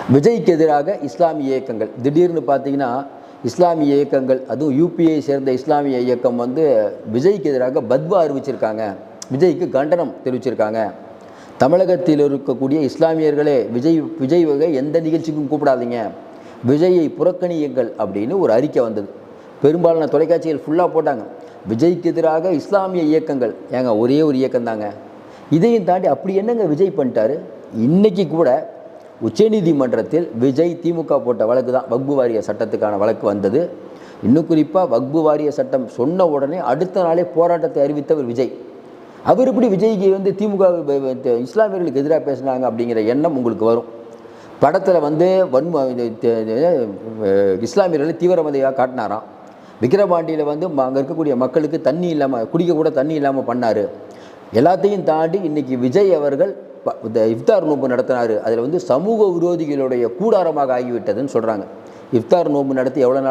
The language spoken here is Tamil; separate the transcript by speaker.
Speaker 1: விஜய்க்கு எதிராக இஸ்லாமிய இயக்கங்கள் திடீர்னு பார்த்தீங்கன்னா இஸ்லாமிய இயக்கங்கள், அதுவும் யூபியை சேர்ந்த இஸ்லாமிய இயக்கம் வந்து விஜய்க்கு எதிராக பத்வா அறிவிச்சிருக்காங்க, விஜய்க்கு கண்டனம் தெரிவிச்சிருக்காங்க. தமிழகத்தில் இருக்கக்கூடிய இஸ்லாமியர்களே விஜய் வகை எந்த நிகழ்ச்சிக்கும் கூப்பிடாதீங்க, விஜயை புறக்கணியுங்கள் அப்படின்னு ஒரு அறிக்கை வந்தது. பெரும்பாலான தொலைக்காட்சிகள் ஃபுல்லாக போட்டாங்க. விஜய்க்கு எதிராக இஸ்லாமிய இயக்கங்கள், ஏங்க ஒரே ஒரு இயக்கம் தாங்க. இதையும் தாண்டி அப்படி என்னங்க விஜய் பண்ணிட்டாரு? இன்றைக்கி கூட உச்சநீதிமன்றத்தில் விஜய் திமுக போட்ட வழக்கு தான் வக்பு வாரிய சட்டத்துக்கான வழக்கு வந்தது. இன்னும் குறிப்பாக வக்பு வாரிய சட்டம் சொன்ன உடனே அடுத்த நாளே போராட்டத்தை அறிவித்தவர் விஜய். அவர் இப்படி விஜய்க்கு வந்து திமுக இஸ்லாமியர்களுக்கு எதிராக பேசினாங்க அப்படிங்கிற எண்ணம் உங்களுக்கு வரும். படத்தில் வந்து இஸ்லாமியர்களை தீவிரவாதியாக காட்டினாராம். விக்கிரவாண்டியில் வந்து அங்கே இருக்கக்கூடிய மக்களுக்கு தண்ணி இல்லாமல், குடிக்க கூட தண்ணி இல்லாமல் பண்ணார். எல்லாத்தையும் தாண்டி இன்றைக்கி விஜய் அவர்கள் இஃப்தார் நோன்பு நடத்தினார். அதில் வந்து சமூக விரோதிகளுடைய கூடாரமாக ஆகிவிட்டதுன்னு சொல்கிறாங்க. இஃப்தார் நோன்பு நடத்தி எவ்வளோ நாள்